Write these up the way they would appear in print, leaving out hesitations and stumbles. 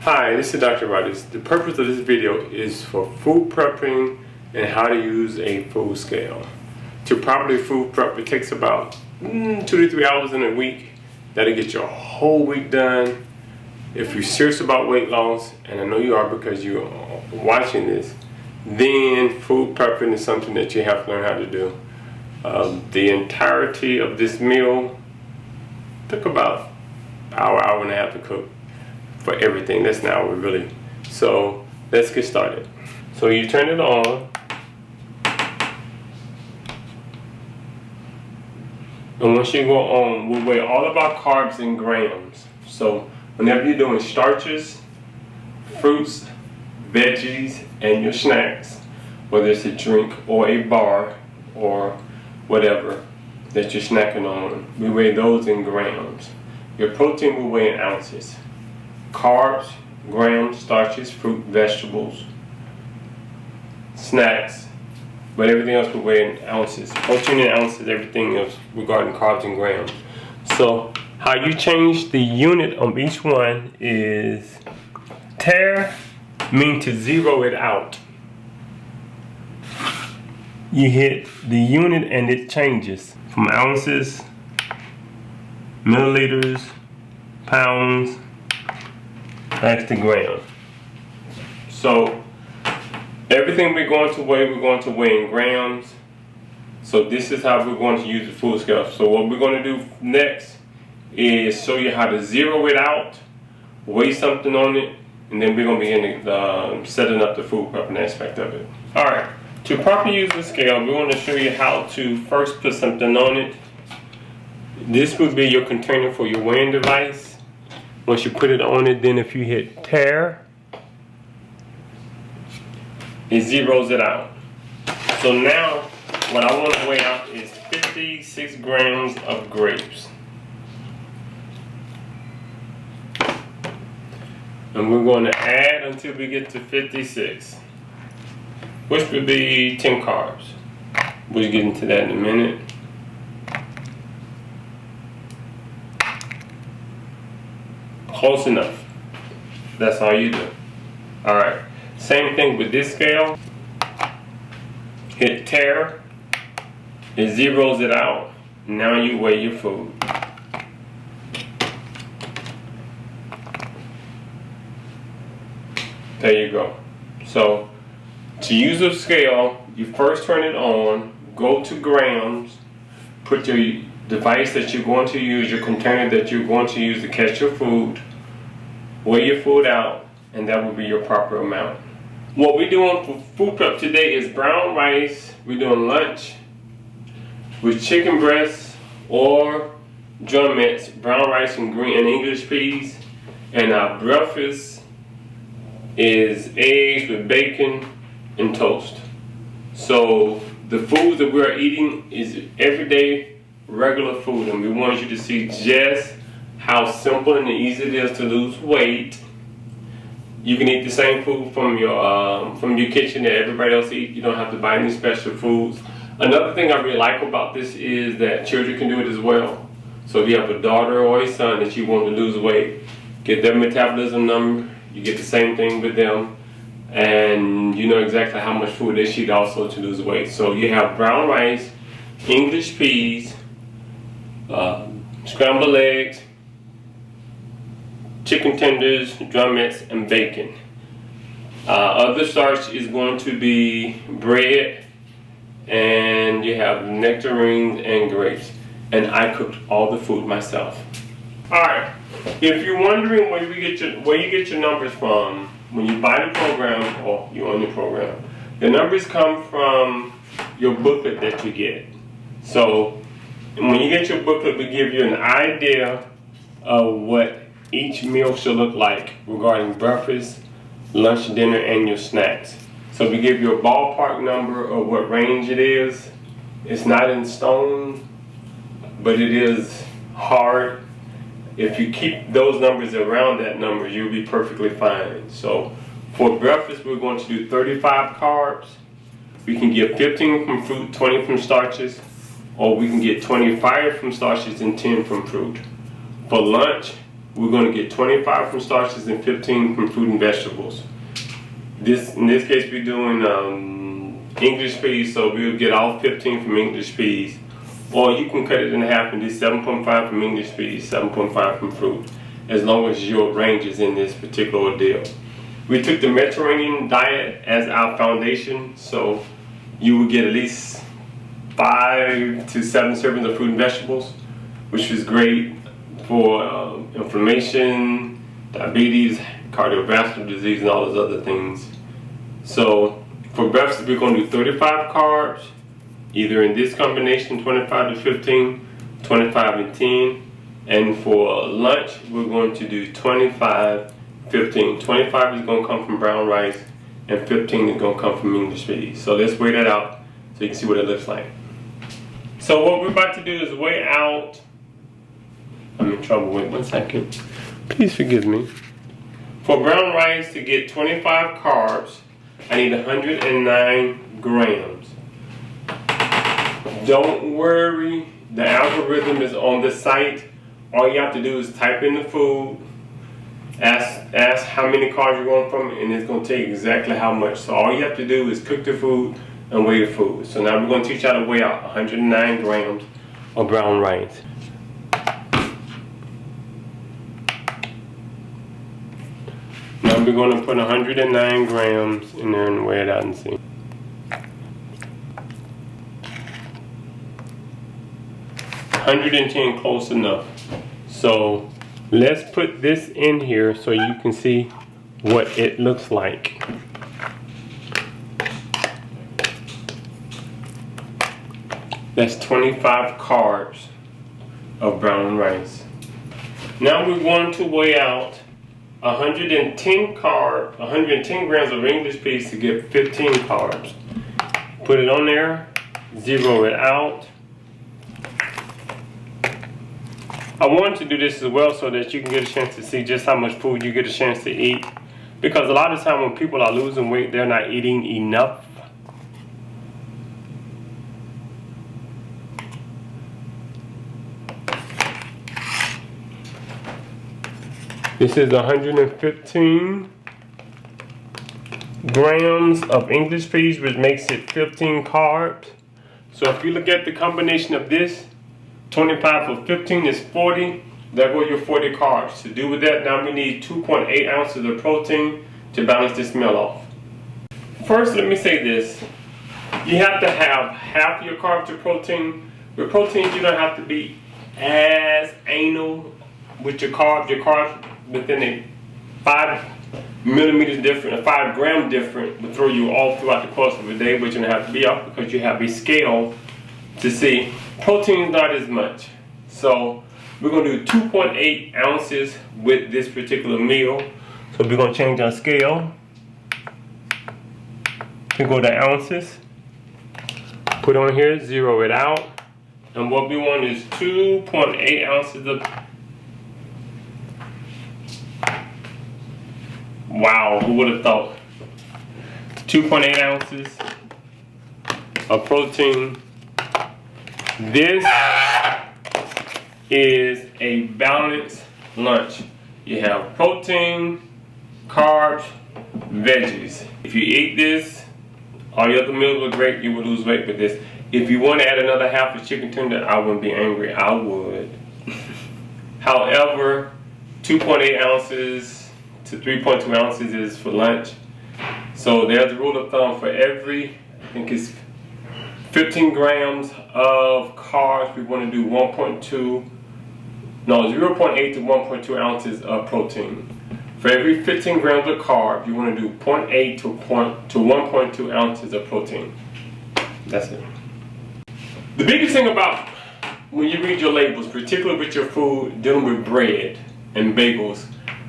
Hi, this is Dr. Rogers. The purpose of this video is for food prepping and how to use a food scale. To properly food prep, it takes about 2 to 3 hours in a week. That'll get your whole week done. If you're serious about weight loss, and I know you are because you're watching this, then food prepping is something that you have to learn how to do. The entirety of this meal took about an hour and a half to cook. For everything. That's an hour really. So let's get started. So you turn it on, and once you go on, we'll weigh all of our carbs in grams. So whenever you're doing starches, fruits, veggies, and your snacks, whether it's a drink or a bar or whatever that you're snacking on, we weigh those in grams. Your protein will weigh in ounces. Carbs, grams, starches, fruit, vegetables, snacks, but everything else we weigh in ounces. Protein in ounces, everything else regarding carbs and grams. So how you change the unit on each one is tare means to zero it out. You hit the unit and it changes from ounces, milliliters, pounds, back to gram. So everything we're going to weigh in grams. So this is how we're going to use the food scale. So what we're going to do next is show you how to zero it out, weigh something on it, and then we're going to begin setting up the food prepping aspect of it. Alright, to properly use the scale, we want to show you how to first put something on it. This would be your container for your weighing device. Once you put it on it, then if you hit tare, it zeroes it out. So now, what I want to weigh out is 56 grams of grapes. And we're going to add until we get to 56, which would be 10 carbs. We'll get into that in a minute. Close enough. That's all you do. Alright. Same thing with this scale. Hit tare. It zeroes it out. Now you weigh your food. There you go. So to use a scale, you first turn it on, go to grams, put your device that you're going to use, your container that you're going to use to catch your food, weigh your food out, and that will be your proper amount. What we're doing for food prep today is brown rice. We're doing lunch with chicken breasts or drumettes, brown rice and green and English peas, and our breakfast is eggs with bacon and toast. So the foods that we're eating is everyday regular food, and we want you to see just how simple and easy it is to lose weight. You can eat the same food from your kitchen that everybody else eats. You don't have to buy any special foods. Another thing I really like about this is that children can do it as well. So if you have a daughter or a son that you want to lose weight, get their metabolism number, you get the same thing with them, and you know exactly how much food they should also to lose weight. So you have brown rice, English peas, scrambled eggs, chicken tenders, drumettes, and bacon. Other starch is going to be bread, and you have nectarines and grapes. And I cooked all the food myself. Alright, if you're wondering where you get your numbers from when you buy the program or you own the program, the numbers come from your booklet that you get. So when you get your booklet, we give you an idea of what each meal should look like regarding breakfast, lunch, dinner, and your snacks. So we give you a ballpark number of what range it is. It's not in stone, but it is hard. If you keep those numbers around that number, you'll be perfectly fine. So for breakfast, we're going to do 35 carbs. We can get 15 from fruit, 20 from starches, or we can get 25 from starches and 10 from fruit. For lunch, we're going to get 25 from starches and 15 from fruit and vegetables. In this case, we're doing English peas, so we'll get all 15 from English peas. Or you can cut it in half and do 7.5 from English peas, 7.5 from fruit, as long as your range is in this particular deal. We took the Mediterranean diet as our foundation, so you would get at least 5 to 7 servings of fruit and vegetables, which is great for inflammation, diabetes, cardiovascular disease, and all those other things. So for breakfast, we're going to do 35 carbs, either in this combination, 25 to 15, 25 and 10. And for lunch, we're going to do 25, 15. 25 is going to come from brown rice, and 15 is going to come from English peas. So let's weigh that out so you can see what it looks like. So what we're about to do is weigh out. I'm in trouble, wait 1 second. Please forgive me. For brown rice to get 25 carbs, I need 109 grams. Don't worry, the algorithm is on the site. All you have to do is type in the food, ask how many carbs you're going from, and it's going to tell you exactly how much. So all you have to do is cook the food and weigh the food. So now we're going to teach you how to weigh out 109 grams of brown rice. Now we're going to put 109 grams in there and weigh it out and see. 110, close enough. So let's put this in here so you can see what it looks like. That's 25 carbs of brown rice. Now we're going to weigh out 110 grams of English peas to get 15 carbs. Put it on there, zero it out. I wanted to do this as well so that you can get a chance to see just how much food you get a chance to eat. Because a lot of time when people are losing weight, they're not eating enough. This is 115 grams of English peas, which makes it 15 carbs. So if you look at the combination of this, 25 for 15 is 40. There go your 40 carbs. To do with that, now we need 2.8 ounces of protein to balance this meal off. First, let me say this. You have to have half your carbs to protein. With protein, you don't have to be as anal with your carbs. Your carbs within a 5 millimeters different, a 5 gram different will throw you off throughout the course of the day, but you don't have to be off because you have a scale to see. Protein is not as much. So we're going to do 2.8 ounces with this particular meal. So we're going to change our scale to go to ounces. Put on here, zero it out. And what we want is 2.8 ounces of... Wow, who would have thought? 2.8 ounces of protein. This is a balanced lunch. You have protein, carbs, veggies. If you eat this, all your other meals are great, you will lose weight with this. If you want to add another half a chicken tender, I wouldn't be angry, I would. However, 2.8 ounces to 3.2 ounces is for lunch. So there's a rule of thumb for every, I think it's 15 grams of carbs, we want to do 0.8 to 1.2 ounces of protein. For every 15 grams of carb, you want to do 0.8 to 1.2 ounces of protein. That's it. The biggest thing about when you read your labels, particularly with your food, dealing with bread and bagels,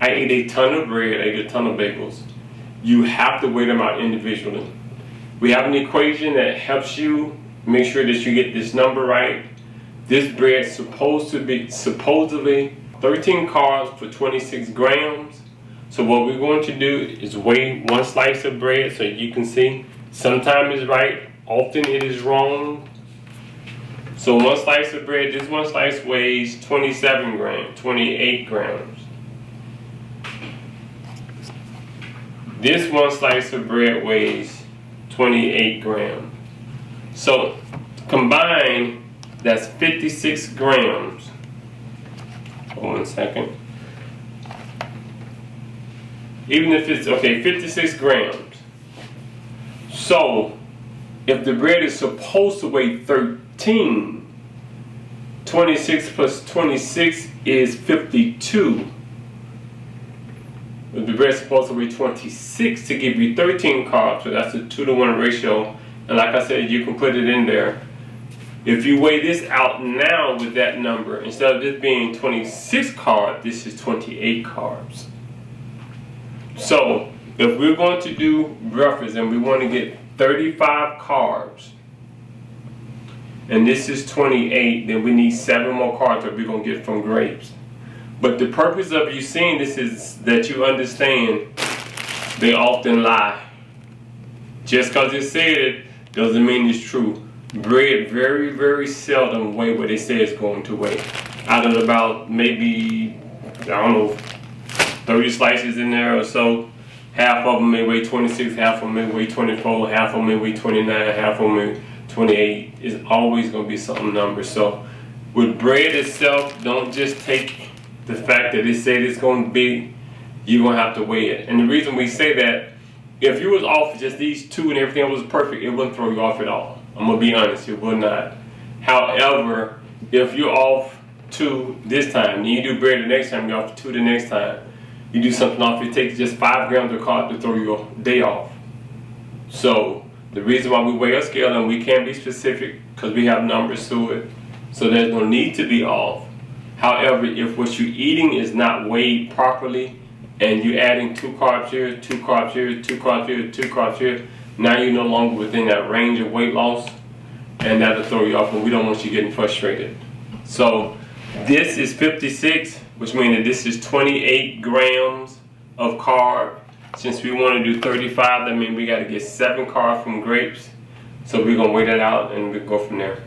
I ate a ton of bread, I ate a ton of bagels. You have to weigh them out individually. We have an equation that helps you make sure that you get this number right. This bread is supposed to be supposedly 13 carbs for 26 grams. So what we're going to do is weigh one slice of bread so you can see. Sometimes it's right, often it is wrong. So one slice of bread, this one slice weighs 27 grams, 28 grams. This one slice of bread weighs 28 grams. So combined, that's 56 grams. Hold 1 second. Even if it's, okay, 56 grams. So if the bread is supposed to weigh 13, 26 plus 26 is 52. If the bread is supposed to weigh 26 to give you 13 carbs, so that's a 2-to-1 ratio. And like I said, you can put it in there. If you weigh this out now with that number, instead of this being 26 carbs, this is 28 carbs. So if we're going to do breakfast and we want to get 35 carbs, and this is 28, then we need 7 more carbs that we're going to get from grapes. But the purpose of you seeing this is that you understand they often lie. Just because they said it doesn't mean it's true. Bread very, very seldom weigh what they say it's going to weigh. Out of about maybe, I don't know, 30 slices in there or so, half of them may weigh 26, half of them may weigh 24, half of them may weigh 29, half of them may 28. It's always going to be some number. So with bread itself, don't just take the fact that it said it's going to be, you're going to have to weigh it. And the reason we say that, if you was off just these two and everything was perfect, it wouldn't throw you off at all. I'm going to be honest, it would not. However, if you're off 2 this time, and you do bread the next time, you're off 2 the next time, you do something off, it takes just 5 grams of carb to throw your day off. So the reason why we weigh a scale, and we can be specific because we have numbers to it, so there's no need to be off. However, if what you're eating is not weighed properly, and you're adding 2 carbs here, 2 carbs here, 2 carbs here, 2 carbs here, now you're no longer within that range of weight loss, and that'll throw you off, and we don't want you getting frustrated. So this is 56, which means that this is 28 grams of carb. Since we want to do 35, that means we got to get 7 carbs from grapes. So we're going to weigh that out and we go from there.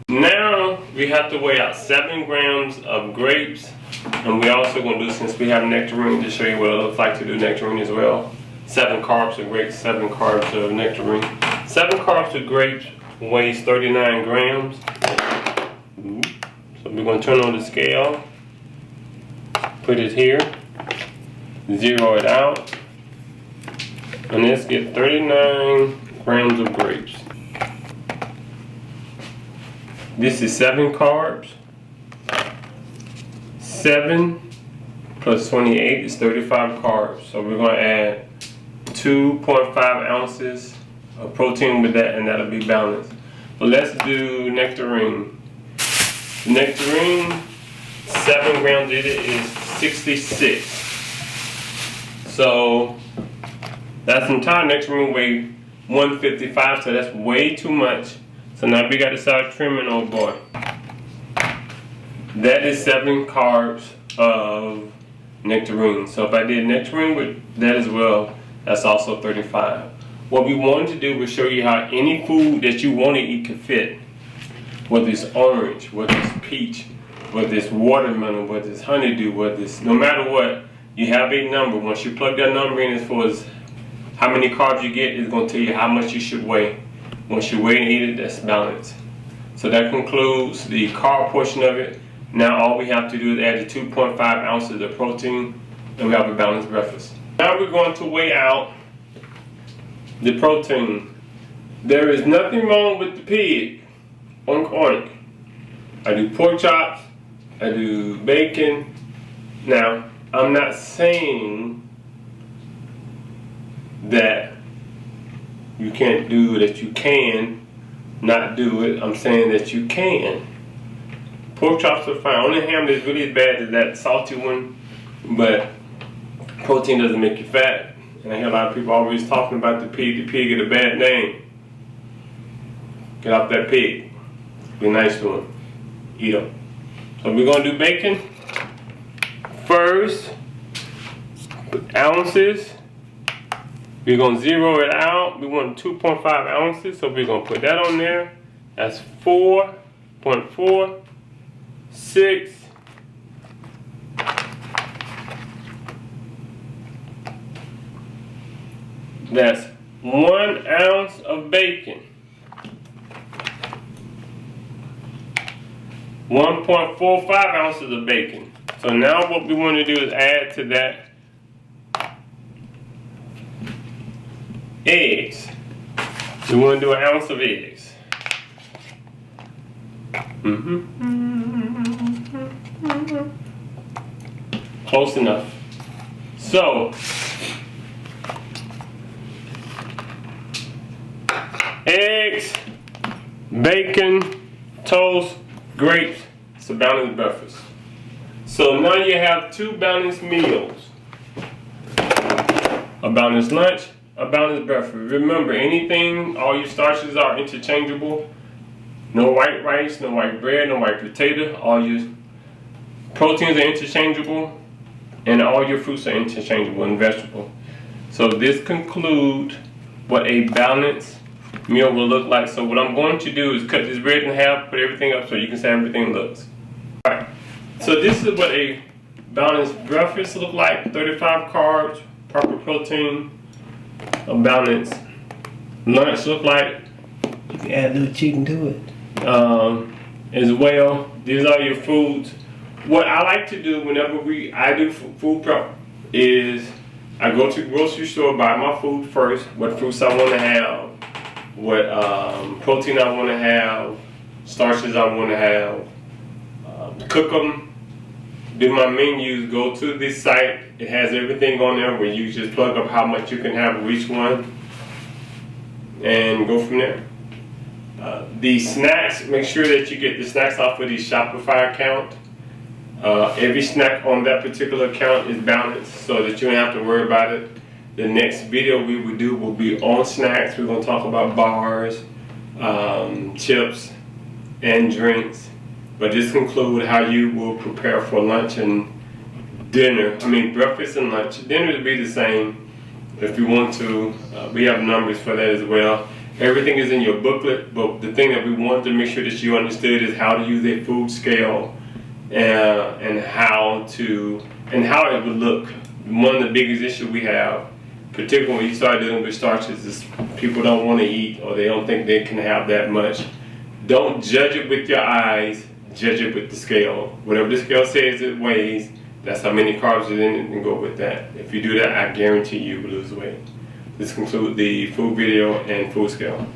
Now we have to weigh out 7 grams of grapes, and we also going to do, since we have nectarine, to show you what it looks like to do nectarine as well. 7 carbs of grapes, 7 carbs of nectarine. 7 carbs of grapes weighs 39 grams. So we're going to turn on the scale, put it here, zero it out, and let's get 39 grams of grapes. This is 7 carbs. 7 plus 28 is 35 carbs. So we're going to add 2.5 ounces of protein with that, and that'll be balanced. But let's do nectarine. Nectarine, 7 grams of it is 66. So that's entire nectarine weight 155, so that's way too much. So now we got to start trimming, oh boy. That is 7 carbs of nectarine. So if I did nectarine with that as well, that's also 35. What we wanted to do was show you how any food that you want to eat could fit. Whether it's orange, whether it's peach, whether it's watermelon, whether it's honeydew, whether it's, no matter what, you have a number. Once you plug that number in as far as how many carbs you get, it's going to tell you how much you should weigh. Once you weigh and eat it, that's balanced. So that concludes the carb portion of it. Now all we have to do is add the 2.5 ounces of protein, and we have a balanced breakfast. Now we're going to weigh out the protein. There is nothing wrong with the pig. Oink oink. I do pork chops, I do bacon. Now, I'm not saying that you can't do it, that you can not do it. I'm saying that you can. Pork chops are fine. Only ham that's really as bad as that salty one, but protein doesn't make you fat. And I hear a lot of people always talking about the pig. The pig get a bad name. Get off that pig. Be nice to him. Eat them. So we're going to do bacon. First, ounces. We're going to zero it out. We want 2.5 ounces, so we're going to put that on there. That's 4.4, 6, 5, That's 1 ounce of bacon. 1.45 ounces of bacon. So now what we want to do is add to that eggs. We want to do 1 ounce of eggs. Close enough. So, eggs, bacon, toast, grapes. It's a balanced breakfast. So now you have 2 balanced meals. A balanced lunch, a balanced breakfast. Remember, anything, all your starches are interchangeable. No white rice, no white bread, no white potato. All your proteins are interchangeable, and all your fruits are interchangeable and vegetable. So this concludes what a balanced meal will look like. So what I'm going to do is cut this bread in half, put everything up so you can see how everything looks. Alright, so this is what a balanced breakfast look like. 35 carbs, proper protein. A balanced lunch look like. You can add a little chicken to it. As well. These are your foods. What I like to do whenever I do food prep is I go to the grocery store, buy my food first, what fruits I want to have, what protein I want to have, starches I want to have, cook them, do my menus, go to this site. It has everything on there where you just plug up how much you can have of each one and go from there. The snacks, make sure that you get the snacks off of the Shopify account. Every snack on that particular account is balanced so that you don't have to worry about it. The next video we will do will be on snacks. We're going to talk about bars, chips, and drinks. But this concludes how you will prepare for lunch and dinner. Breakfast and lunch. Dinner will be the same if you want to. We have numbers for that as well. Everything is in your booklet, but the thing that we wanted to make sure that you understood is how to use a food scale and how it would look. One of the biggest issues we have, particularly when you start dealing with starches, is people don't want to eat or they don't think they can have that much. Don't judge it with your eyes, judge it with the scale. Whatever the scale says it weighs, that's how many carbs are in it, and go with that. If you do that, I guarantee you will lose weight. This concludes the food video and food scale.